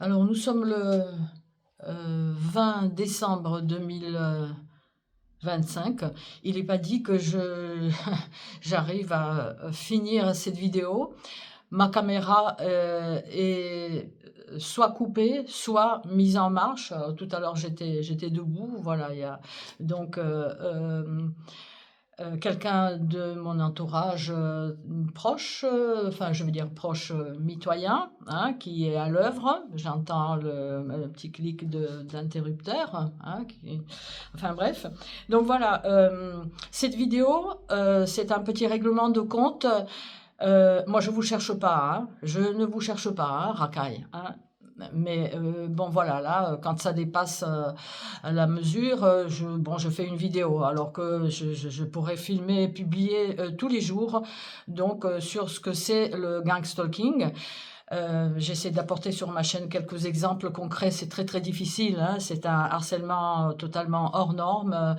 Alors, nous sommes le 20 décembre 2025. Il n'est pas dit que j'arrive à finir cette vidéo. Ma caméra est soit coupée, soit mise en marche. Tout à l'heure, j'étais debout. Voilà, donc quelqu'un de mon entourage proche, enfin je veux dire proche mitoyen, hein, qui est à l'œuvre. J'entends le petit clic d'interrupteur. Hein, enfin bref. Donc voilà, cette vidéo, c'est un petit règlement de compte. Moi, je vous cherche pas, hein. Je ne vous cherche pas, hein, racaille, hein. Mais bon, voilà, là, quand ça dépasse la mesure, bon, je fais une vidéo, alors que je pourrais filmer et publier tous les jours, donc sur ce que c'est le gang stalking. J'essaie d'apporter sur ma chaîne quelques exemples concrets, c'est très très difficile, hein. C'est un harcèlement totalement hors norme.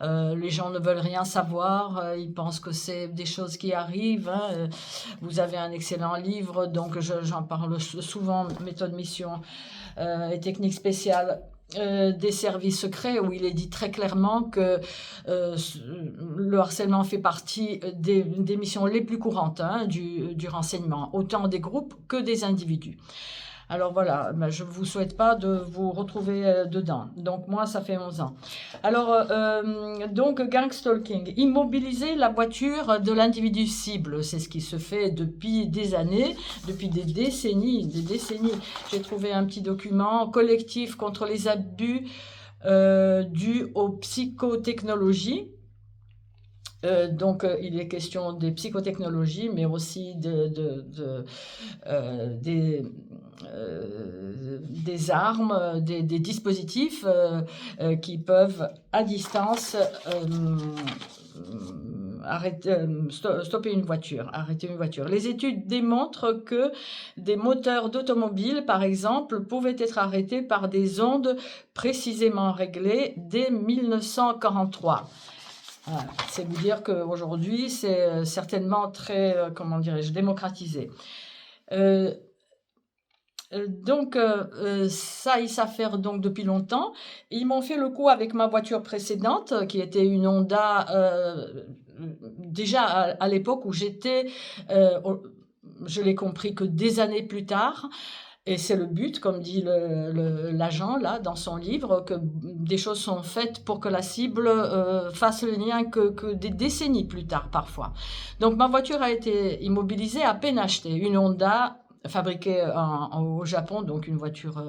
Les gens ne veulent rien savoir, ils pensent que c'est des choses qui arrivent, hein. Vous avez un excellent livre, donc j'en parle souvent, méthode mission et techniques spéciales des services secrets, où il est dit très clairement que le harcèlement fait partie des missions les plus courantes, hein, du renseignement, autant des groupes que des individus. Alors voilà, ben, je ne vous souhaite pas de vous retrouver dedans. Donc moi, ça fait 11 ans. Alors, donc, gang stalking, immobiliser la voiture de l'individu cible, c'est ce qui se fait depuis des années, depuis des décennies, des décennies. J'ai trouvé un petit document collectif contre les abus dus aux psychotechnologies. Donc, il est question des psychotechnologies, mais aussi des armes, des dispositifs qui peuvent, à distance, stopper une voiture, arrêter une voiture. Les études démontrent que des moteurs d'automobile, par exemple, pouvaient être arrêtés par des ondes précisément réglées dès 1943. Voilà. C'est vous dire qu'aujourd'hui, c'est certainement très, comment dirais-je, démocratisé. Donc, ça, ils savent faire donc depuis longtemps. Ils m'ont fait le coup avec ma voiture précédente, qui était une Honda, déjà à l'époque où j'étais, je l'ai compris que des années plus tard. Et c'est le but, comme dit l'agent là dans son livre, que des choses sont faites pour que la cible fasse le lien que des décennies plus tard parfois. Donc ma voiture a été immobilisée à peine achetée, une Honda fabriquée au Japon, donc une voiture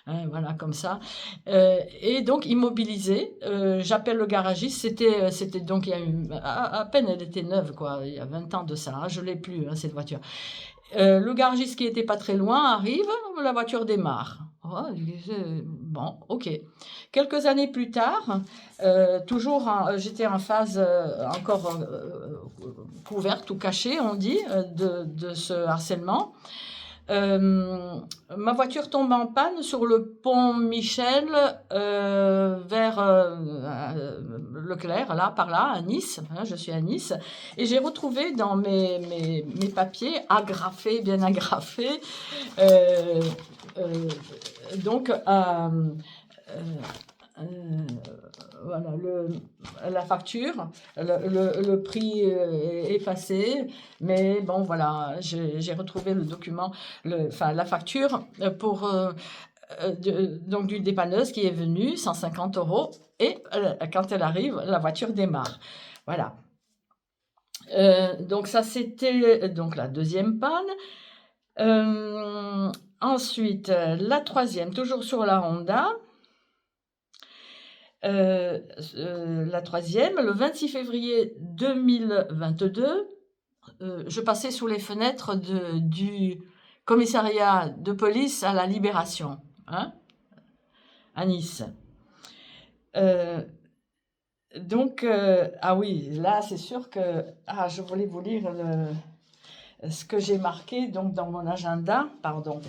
voilà comme ça, et donc immobilisée. J'appelle le garagiste, c'était donc il y a à peine elle était neuve quoi, il y a 20 ans de ça, hein, je l'ai plus hein, cette voiture. Le garagiste qui était pas très loin arrive, la voiture démarre. Oh, bon, ok. Quelques années plus tard, j'étais en phase encore couverte ou cachée, on dit, de ce harcèlement. Ma voiture tombe en panne sur le pont Michel vers Leclerc, là, par là, à Nice. Hein, je suis à Nice. Et j'ai retrouvé dans mes papiers, agrafés, bien agrafés, euh, euh, donc voilà, la facture, le prix est effacé, mais bon, voilà, j'ai retrouvé le document, enfin, la facture pour, donc d'une dépanneuse qui est venue, 150 €, et quand elle arrive, la voiture démarre. Voilà. Donc ça, c'était donc la deuxième panne. Ensuite, la troisième, toujours sur la Honda. La troisième, le 26 février 2022, je passais sous les fenêtres du commissariat de police à la Libération, hein, à Nice. Donc, ah oui, là, c'est sûr que... Ah, je voulais vous lire ce que j'ai marqué donc, dans mon agenda. Pardon,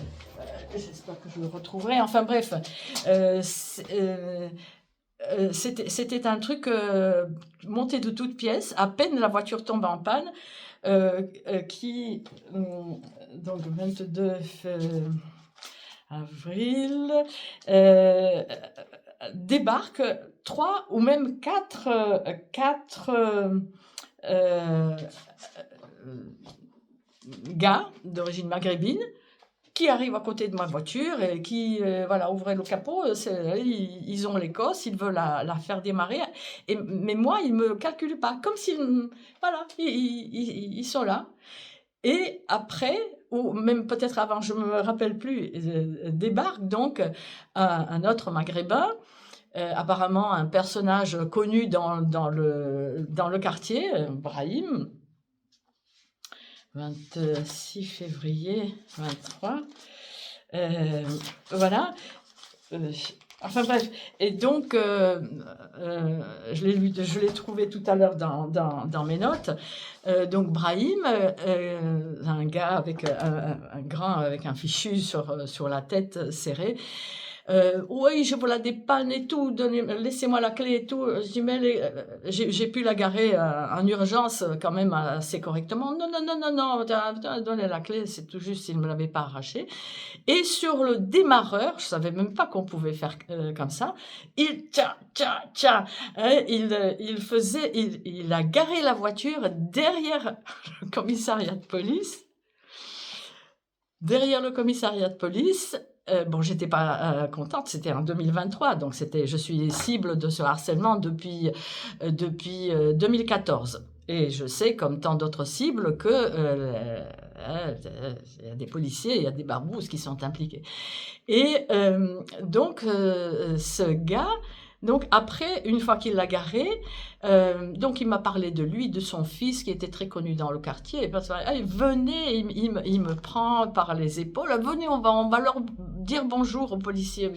j'espère que je le retrouverai. Enfin bref, c'était un truc monté de toutes pièces. À peine la voiture tombe en panne, donc 22... avril, débarquent 3 ou même 4 gars d'origine maghrébine qui arrivent à côté de ma voiture et qui voilà, ouvraient le capot. Ils ont l'Écosse, ils veulent la faire démarrer. Mais moi, ils ne me calculent pas. Comme s'ils... Voilà, ils sont là. Et après, ou même peut-être avant, je ne me rappelle plus, débarque donc un autre maghrébin, apparemment un personnage connu dans le quartier, Brahim, 26 février 23. Voilà. Enfin bref, et donc je l'ai trouvé tout à l'heure dans mes notes. Donc Brahim, un gars avec un grand avec un fichu sur la tête serrée. Oui, je vous la dépanne et tout, laissez-moi la clé et tout. Je dis, mais j'ai pu la garer en urgence quand même assez correctement. Non, donnez la clé, c'est tout juste s'il ne me l'avait pas arrachée. Et sur le démarreur, je savais même pas qu'on pouvait faire comme ça, il a garé la voiture derrière le commissariat de police. Derrière le commissariat de police. Bon, j'étais pas contente, c'était en 2023, donc je suis cible de ce harcèlement depuis 2014. Et je sais, comme tant d'autres cibles, que il y a des policiers, il y a des barbouzes qui sont impliqués. Et donc, ce gars, donc après, une fois qu'il l'a garé, donc il m'a parlé de lui, de son fils qui était très connu dans le quartier. Et venez, il me prend par les épaules. Venez, on va leur dire bonjour aux policiers.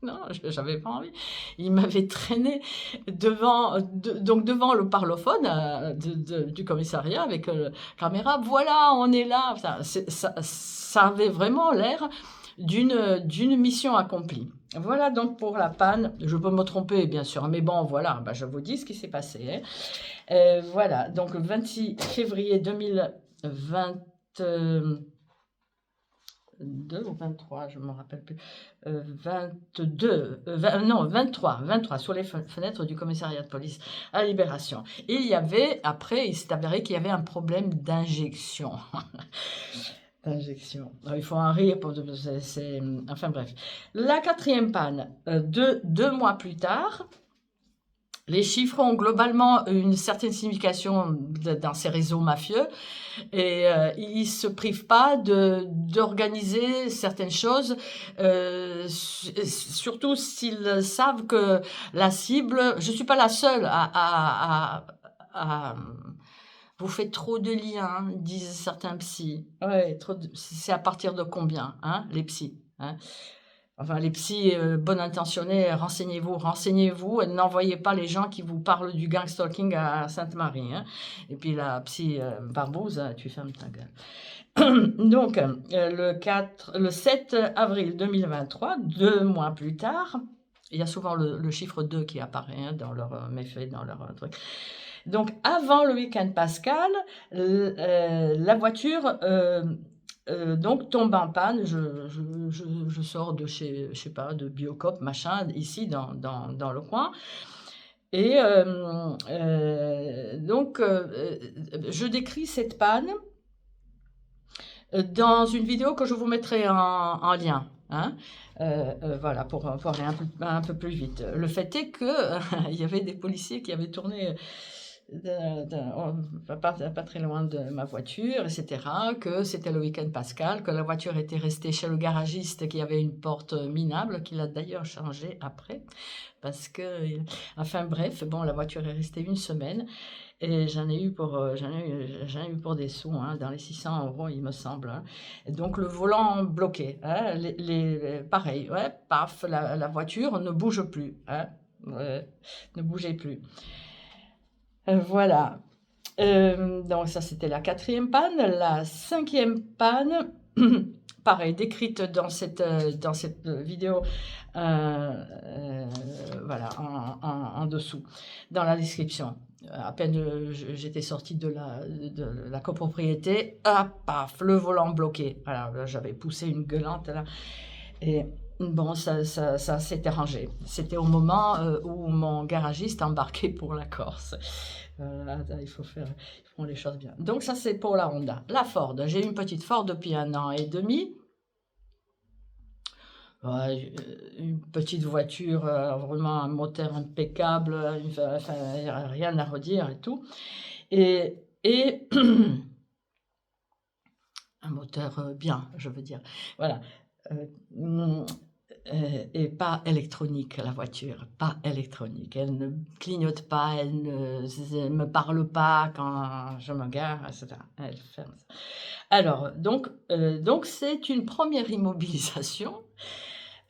Non, j'avais pas envie. Il m'avait traîné devant le parlophone du commissariat avec la caméra. Voilà, on est là. Ça avait vraiment l'air d'une mission accomplie. Voilà donc pour la panne. Je peux me tromper, bien sûr, mais bon, voilà, je vous dis ce qui s'est passé. Voilà, donc le 26 février 2022 ou 23, je ne me rappelle plus, 23, sur les fenêtres du commissariat de police à Libération. Et il s'est avéré qu'il y avait un problème d'injection. Injection. Il faut en rire. Enfin bref. La 4e panne, 2 mois plus tard, les chiffres ont globalement une certaine signification dans ces réseaux mafieux et ils ne se privent pas d'organiser certaines choses, surtout s'ils savent que la cible, je ne suis pas la seule à vous faites trop de liens, disent certains psys. Ouais, c'est à partir de combien, hein, les psys, hein? Enfin, les psys bonnes intentionnés, renseignez-vous, et n'envoyez pas les gens qui vous parlent du gang stalking à Sainte-Marie. Hein. Et puis la psy barbouze, tu fermes ta gueule. Donc, le 7 avril 2023, 2 mois plus tard, il y a souvent le chiffre 2 qui apparaît dans leur méfait, dans leur truc. Donc, avant le week-end pascal, la voiture donc tombe en panne. Je sors de chez, je sais pas, de Biocop, machin, ici dans le coin. Et donc, je décris cette panne dans une vidéo que je vous mettrai en lien. Hein. Voilà, pour aller un peu plus vite. Le fait est qu'il y avait des policiers qui avaient tourné pas très loin de ma voiture, etc., que c'était le week-end pascal, que la voiture était restée chez le garagiste qui avait une porte minable, qu'il a d'ailleurs changé après, parce que, enfin bref, bon, la voiture est restée 1 semaine, et j'en ai eu pour des sous, hein, dans les 600 €, il me semble. Hein. Donc le volant bloqué, hein, pareil, ouais, paf, la voiture ne bouge plus, hein, ne bougeait plus. Voilà. Donc ça, c'était la 4e panne. La 5e panne, pareil, décrite dans cette vidéo, voilà, en dessous, dans la description. À peine j'étais sortie de la copropriété, paf, le volant bloqué. Voilà, j'avais poussé une gueulante là. Et bon, ça s'est arrangé. C'était au moment où mon garagiste embarquait pour la Corse. Il faut faire ils font les choses bien. Donc ça, c'est pour la Honda. La Ford, j'ai une petite Ford depuis 1 an et demi. Ouais, une petite voiture, vraiment un moteur impeccable, enfin, y a rien à redire et tout. Et un moteur bien, je veux dire. Voilà. Euh, mm, et pas électronique, la voiture, pas électronique. Elle ne clignote pas, elle ne me parle pas quand je me gare, etc. Elle ferme ça. Alors, donc c'est une première immobilisation.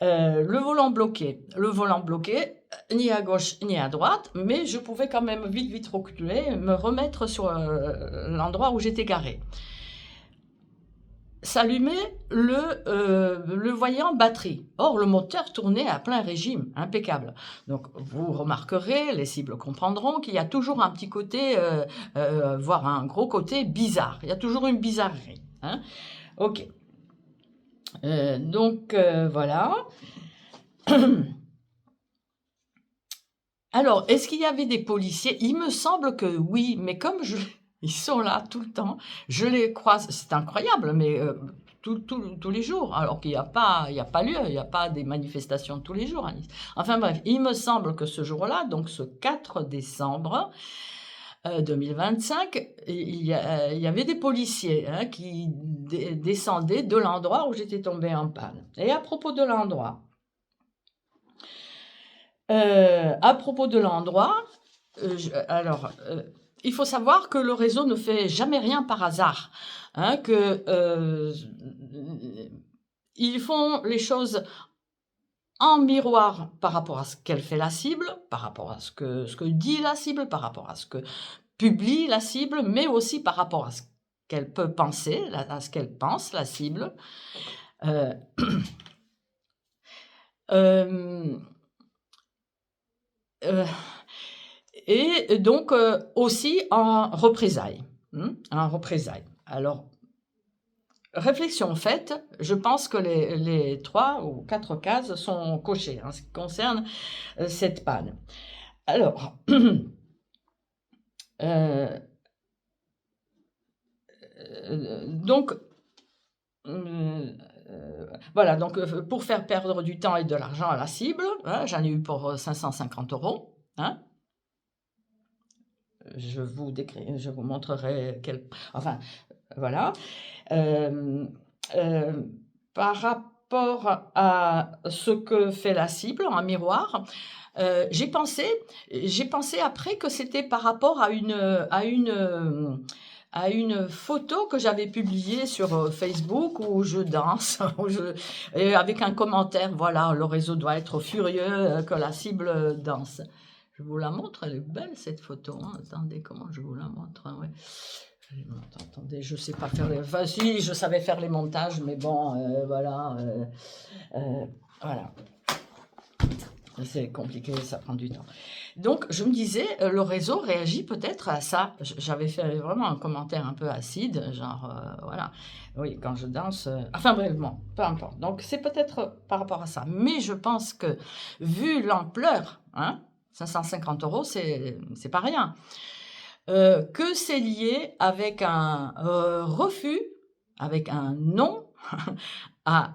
Le volant bloqué. Le volant bloqué, ni à gauche ni à droite, mais je pouvais quand même vite, vite reculer, me remettre sur l'endroit où j'étais garé. S'allumait le voyant batterie. Or, le moteur tournait à plein régime, impeccable. Donc, vous remarquerez, les cibles comprendront qu'il y a toujours un petit côté, voire un gros côté bizarre. Il y a toujours une bizarrerie. Hein. Ok. Donc, voilà. Alors, est-ce qu'il y avait des policiers? Il me semble que oui, mais comme ils sont là tout le temps, je les croise, c'est incroyable, mais tous les jours, alors qu'il n'y a pas lieu, il n'y a pas des manifestations tous les jours à Nice. Enfin bref, il me semble que ce jour-là, donc ce 4 décembre 2025, il y avait des policiers hein, qui descendaient de l'endroit où j'étais tombée en panne. Et à propos de l'endroit, alors, il faut savoir que le réseau ne fait jamais rien par hasard, hein, ils font les choses en miroir par rapport à ce qu'elle fait la cible, par rapport à ce que dit la cible, par rapport à ce que publie la cible, mais aussi par rapport à ce qu'elle peut penser, à ce qu'elle pense, la cible. Euh, euh, euh, et donc aussi en représailles. En représailles. Alors, réflexion faite, je pense que les 3 ou 4 cases sont cochées en ce qui concerne cette panne. Alors, donc, voilà, donc pour faire perdre du temps et de l'argent à la cible, hein, j'en ai eu pour 550 €. Hein, je vous montrerai enfin, voilà. Par rapport à ce que fait la cible en miroir, j'ai pensé après que c'était par rapport à une photo que j'avais publiée sur Facebook où je danse, et avec un commentaire, voilà, le réseau doit être furieux que la cible danse. Je vous la montre, elle est belle cette photo. Hein. Attendez, comment je vous la montre ouais. Attendez, je sais pas faire les... Enfin, si, je savais faire les montages, mais bon, voilà. Voilà. C'est compliqué, ça prend du temps. Donc, je me disais, le réseau réagit peut-être à ça. J'avais fait vraiment un commentaire un peu acide, genre, voilà. Oui, quand je danse... Enfin, bref, bon, peu importe. Donc, c'est peut-être par rapport à ça. Mais je pense que, vu l'ampleur, hein, 550 €, c'est pas rien. Que c'est lié avec un refus, avec un non à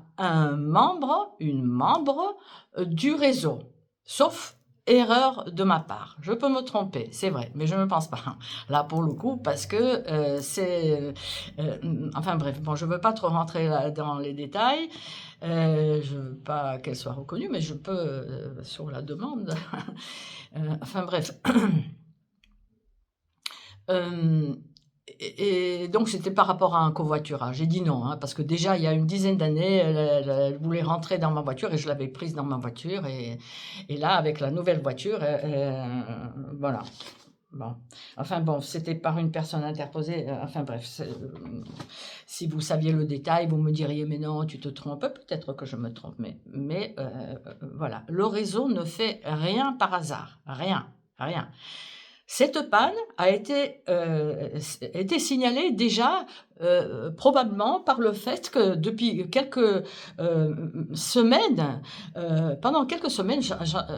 une membre du réseau. Sauf erreur de ma part. Je peux me tromper, c'est vrai, mais je ne pense pas. Là, pour le coup, parce que enfin bref, bon, je ne veux pas trop rentrer dans les détails. Je ne veux pas qu'elle soit reconnue, mais je peux, sur la demande. Enfin bref. Et donc, c'était par rapport à un covoiturage. J'ai dit non, hein, parce que déjà, il y a une dizaine d'années, elle voulait rentrer dans ma voiture et je l'avais prise dans ma voiture. Et là, avec la nouvelle voiture, voilà. Bon. Enfin bon, c'était par une personne interposée. Enfin bref, si vous saviez le détail, vous me diriez, mais non, tu te trompes. Peut-être que je me trompe, mais voilà. Le réseau ne fait rien par hasard. Rien, rien. Cette panne a été signalée déjà probablement par le fait que depuis quelques semaines, pendant quelques semaines,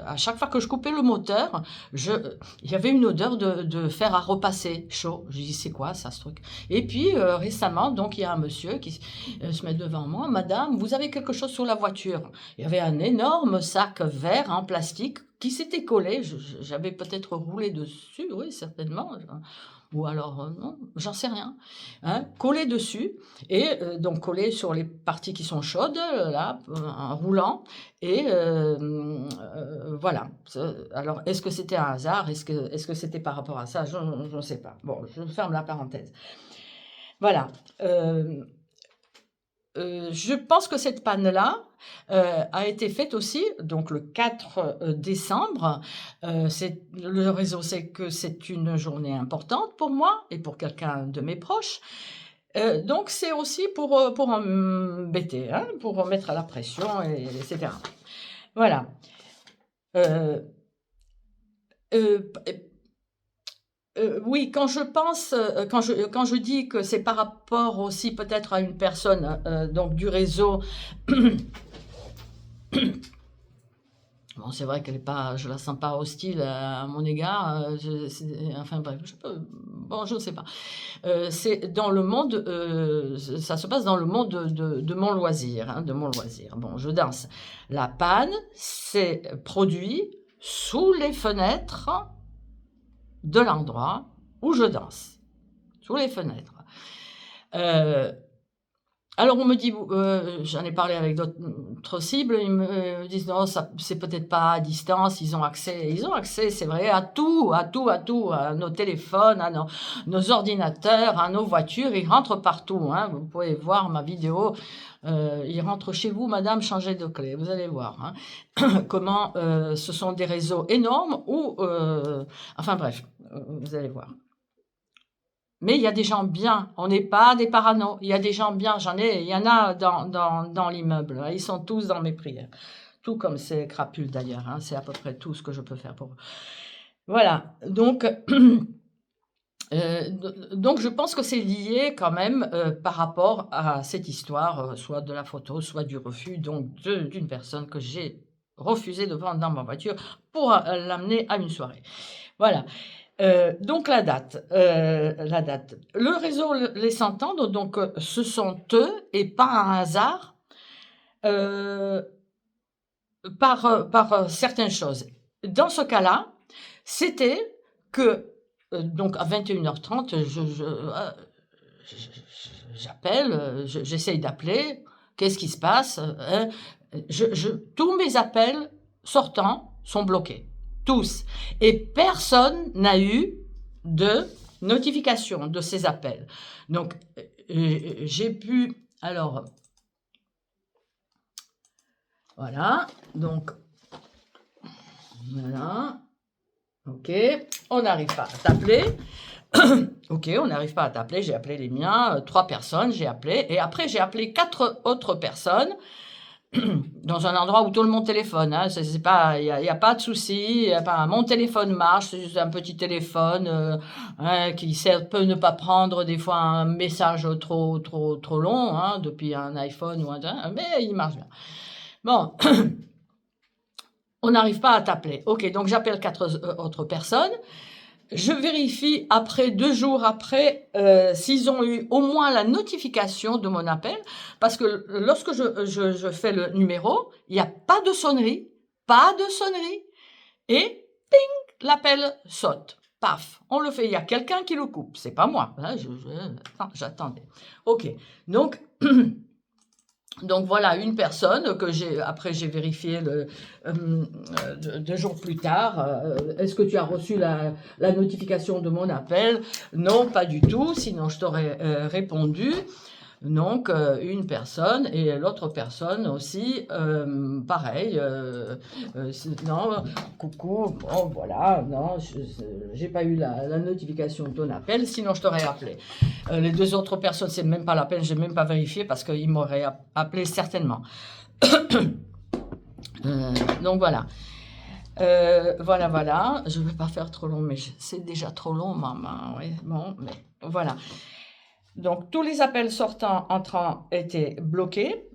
à chaque fois que je coupais le moteur, il y avait une odeur de fer à repasser chaud. Je dis, c'est quoi ça, ce truc? Et puis récemment, donc il y a un monsieur qui se met devant moi. Madame, vous avez quelque chose sur la voiture? Il y avait un énorme sac vert en plastique qui s'était collé. J'avais peut-être roulé dessus, oui, certainement. Ou alors, non, j'en sais rien. Hein, collé dessus, et donc collé sur les parties qui sont chaudes, là, en roulant. Et voilà. Alors, est-ce que c'était un hasard? Est-ce que c'était par rapport à ça? Je ne sais pas. Bon, je ferme la parenthèse. Voilà. Je pense que cette panne-là a été faite aussi, donc le 4 décembre. Le réseau sait que c'est une journée importante pour moi et pour quelqu'un de mes proches. Donc c'est aussi pour embêter, hein, pour mettre à la pression, etc. Voilà. Euh, euh, oui, quand je pense, quand je dis que c'est par rapport aussi peut-être à une personne donc du réseau, bon, c'est vrai qu'elle est pas, je la sens pas hostile à mon égard. Enfin bref, bon, je ne sais pas. C'est dans le monde, ça se passe dans le monde de mon loisir, hein, de mon loisir. Bon, je danse. La panne s'est produite sous les fenêtres de l'endroit où je danse, sous les fenêtres. Alors on me dit, j'en ai parlé avec d'autres cibles, ils me disent non, c'est peut-être pas à distance, ils ont accès, c'est vrai, à tout, à nos téléphones, à nos ordinateurs, à nos voitures, ils rentrent partout, hein, vous pouvez voir ma vidéo, ils rentrent chez vous, madame, changez de clé, vous allez voir, hein, comment ce sont des réseaux énormes, ou, enfin bref, vous allez voir. Mais il y a des gens bien, on n'est pas des parano, il y a des gens bien, il y en a dans l'immeuble, hein. Ils sont tous dans mes prières. Tout comme ces crapules d'ailleurs, hein. C'est à peu près tout ce que je peux faire pour eux. Voilà, donc, donc je pense que c'est lié quand même par rapport à cette histoire, soit de la photo, soit du refus donc d'une personne que j'ai refusé de prendre dans ma voiture pour l'amener à une soirée. Voilà. Donc la date. Le réseau laisse entendre, donc ce sont eux, et pas un hasard, par certaines choses. Dans ce cas-là, c'était que, donc à 21h30, j'appelle, j'essaye d'appeler, qu'est-ce qui se passe, hein, tous mes appels sortants sont bloqués. Tous. Et personne n'a eu de notification de ces appels. Donc, j'ai pu... Alors, voilà. Donc, voilà. OK. On n'arrive pas à t'appeler. OK, on n'arrive pas à t'appeler. J'ai appelé les miens, 3 personnes, j'ai appelé. Et après, j'ai appelé 4 autres personnes dans un endroit où tout le monde téléphone, hein, c'est pas, il y a pas de souci, mon téléphone marche, c'est juste un petit téléphone hein, qui peut ne pas prendre des fois un message trop long, hein, depuis un iPhone ou mais il marche bien. Bon, on n'arrive pas à t'appeler. Ok, donc j'appelle 4 autres personnes. Je vérifie après 2 jours après s'ils ont eu au moins la notification de mon appel, parce que lorsque je fais le numéro, il n'y a pas de sonnerie, et ping, l'appel saute. Paf, on le fait. Il y a quelqu'un qui le coupe. C'est pas moi. Hein, j'attendais. Ok, donc donc voilà une personne que j'ai vérifié 2 jours plus tard. Est-ce que tu as reçu la notification de mon appel? Non, pas du tout, sinon je t'aurais répondu. Donc une personne, et l'autre personne aussi, pareil, non, coucou, bon voilà, non, j'ai pas eu la notification de ton appel, sinon je t'aurais appelé. Les 2 autres personnes, c'est même pas la peine, j'ai même pas vérifié parce qu'ils m'auraient appelé certainement. Donc voilà. Voilà, je ne vais pas faire trop long, mais c'est déjà trop long, maman, ouais, bon, mais voilà. Donc, tous les appels sortants, entrants étaient bloqués.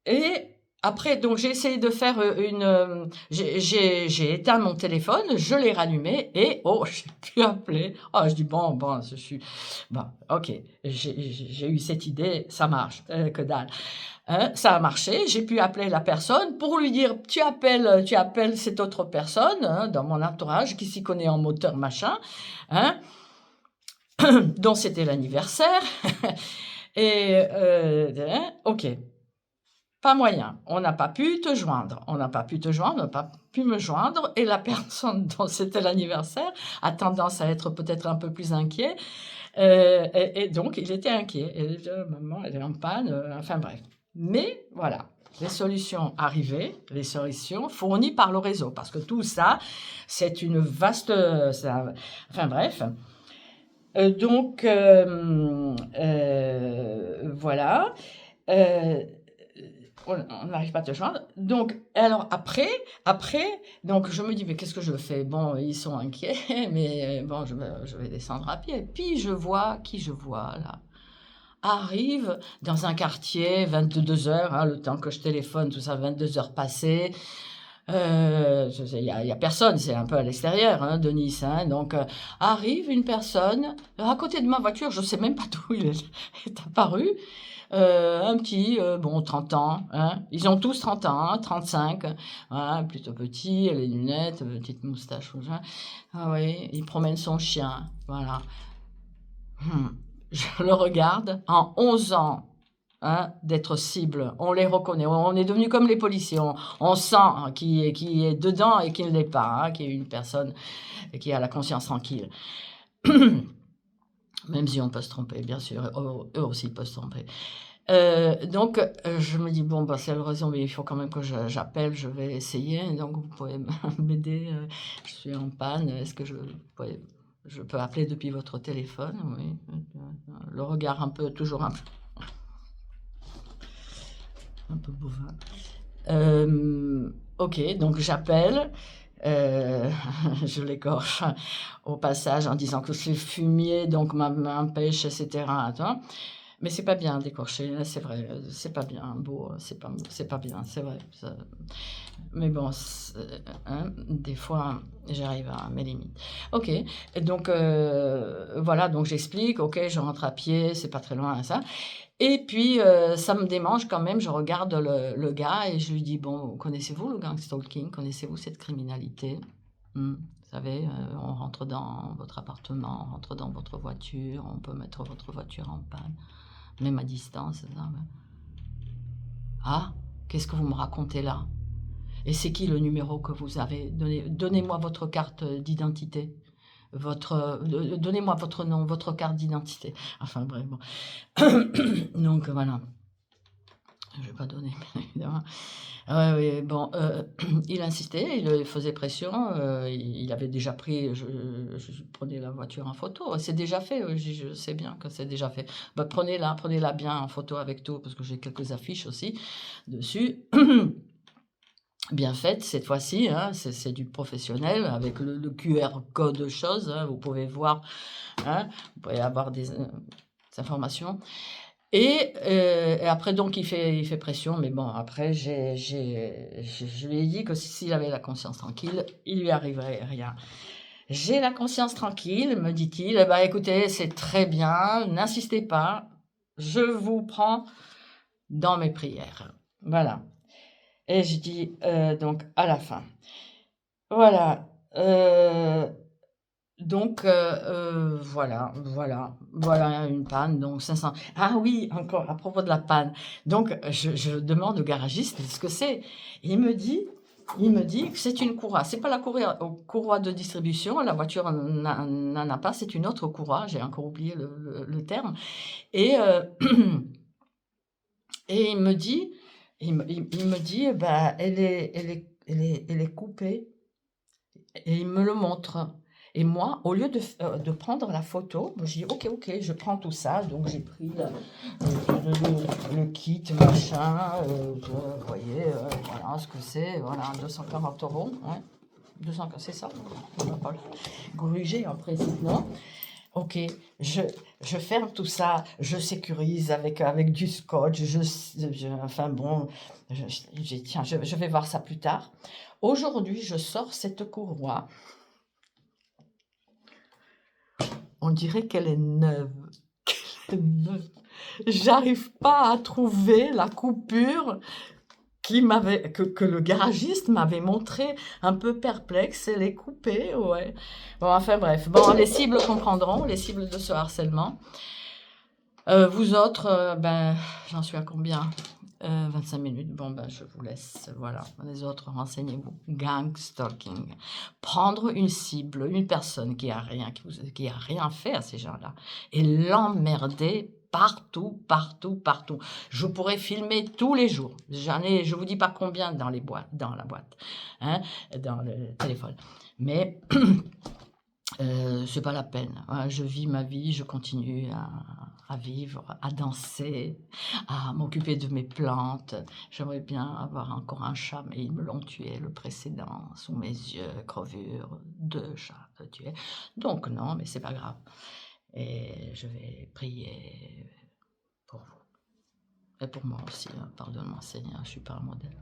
Et après, donc j'ai essayé de faire j'ai éteint mon téléphone, je l'ai rallumé et oh, j'ai pu appeler. Oh, je dis bon, je suis bon, ok, j'ai eu cette idée, ça marche, que dalle. Ça a marché, j'ai pu appeler la personne pour lui dire tu appelles cette autre personne dans mon entourage qui s'y connaît en moteur machin, hein, dont c'était l'anniversaire. Et ok. Pas moyen, on n'a pas pu te joindre, on n'a pas pu me joindre, et la personne dont c'était l'anniversaire a tendance à être peut-être un peu plus inquiet, et donc il était inquiet, et maman elle est en panne, enfin bref. Mais voilà, les solutions arrivaient, les solutions fournies par le réseau, parce que tout ça, c'est une vaste, enfin bref. Donc voilà. On n'arrive pas à te joindre. Donc, alors après, donc je me dis, mais qu'est-ce que je fais? Bon, ils sont inquiets, mais bon, je vais descendre à pied. Puis je vois, qui je vois là? Arrive dans un quartier, 22 heures, hein, le temps que je téléphone, tout ça, 22 heures passées. Il y a personne, c'est un peu à l'extérieur hein, de Nice. Hein, donc, arrive une personne à côté de ma voiture, je ne sais même pas d'où il est apparu. Un petit, bon, 30 ans. Hein. Ils ont tous 30 ans, hein, 35. Hein, plutôt petit, les lunettes, petite moustache. Hein. Ah oui, il promène son chien. Voilà. Je le regarde. En 11 ans hein, d'être cible, on les reconnaît. On est devenu comme les policiers. On sent hein, qui est dedans et qui ne l'est pas. Hein, qui est une personne qui a la conscience tranquille. Même si on peut se tromper, bien sûr. Eux aussi peuvent se tromper. Donc, je me dis, bon, c'est le raison, mais il faut quand même que j'appelle, je vais essayer. Donc, vous pouvez m'aider, je suis en panne. Est-ce que je peux appeler depuis votre téléphone? Oui. Le regard un peu, toujours un peu bovin. Ok, donc j'appelle. Je l'écorche au passage en disant que c'est fumier, donc ma main pêche, etc. Attends. Mais c'est pas bien d'écorcher, c'est vrai, c'est pas bien beau, c'est pas bien, c'est vrai. Ça... Mais bon, hein, des fois, j'arrive à mes limites. Ok, et donc voilà, donc j'explique, ok, je rentre à pied, c'est pas très loin, ça. Et puis, ça me démange quand même, je regarde le gars et je lui dis, bon, connaissez-vous le gang stalking? Connaissez-vous cette criminalité? Vous savez, on rentre dans votre appartement, on rentre dans votre voiture, on peut mettre votre voiture en panne. Même à distance. Ça. Ah, qu'est-ce que vous me racontez là? Et c'est qui le numéro que vous avez? Donnez-moi votre carte d'identité. Donnez-moi votre nom, votre carte d'identité. Enfin bref, bon. Donc voilà. Je vais pas donner, bien évidemment. Oui, bon, il insistait, il faisait pression, il avait déjà pris, je prenais la voiture en photo, c'est déjà fait, je sais bien que c'est déjà fait. Bah, prenez-la bien en photo avec tout, parce que j'ai quelques affiches aussi dessus. Bien faite cette fois-ci, hein, c'est du professionnel, avec le QR code choses, hein, vous pouvez voir, hein, vous pouvez avoir des informations. Et après, donc, il fait pression, mais bon, après, je lui ai dit que s'il avait la conscience tranquille, il lui arriverait rien. J'ai la conscience tranquille, me dit-il. Eh ben, écoutez, c'est très bien, n'insistez pas, je vous prends dans mes prières. Voilà. Et je dis, donc, à la fin. Voilà. Donc, voilà une panne, donc 500. Ah oui, encore à propos de la panne. Donc, je demande au garagiste ce que c'est. Il me dit que c'est une courroie. C'est pas la courroie de distribution, la voiture n'en a pas, c'est une autre courroie. J'ai encore oublié le terme. Et, et il me dit, bah, elle est coupée. Et il me le montre. Et moi, au lieu de prendre la photo, je dis ok, je prends tout ça. Donc j'ai pris le kit, machin, vous voyez, voilà ce que c'est, voilà, 240 €, ouais. 200, c'est ça, on va pas le gruger en principe, non. OK, je je ferme tout ça, je sécurise avec du scotch, enfin bon, j'ai tiens, je vais voir ça plus tard. Aujourd'hui, je sors cette courroie, on dirait qu'elle est neuve, qu'elle est neuve. J'arrive pas à trouver la coupure que le garagiste m'avait montré un peu perplexe, elle est coupée, ouais. Bon, enfin bref, bon, les cibles comprendront, les cibles de ce harcèlement. Vous autres, ben, j'en suis à combien? 25 minutes. Bon, ben, je vous laisse. Voilà. Les autres, renseignez-vous. Gang stalking. Prendre une cible, une personne qui a rien fait à ces gens-là et l'emmerder partout, partout, partout. Je pourrais filmer tous les jours. Je vous dis pas combien dans la boîte, hein, dans le téléphone. Mais c'est pas la peine. Je vis ma vie, je continue à vivre, à danser, à m'occuper de mes plantes. J'aimerais bien avoir encore un chat, mais ils me l'ont tué, le précédent, sous mes yeux, crevure, 2 chats tués. Donc non, mais c'est pas grave. Et je vais prier pour vous. Et pour moi aussi, hein. Pardonne-moi Seigneur, je suis pas un modèle.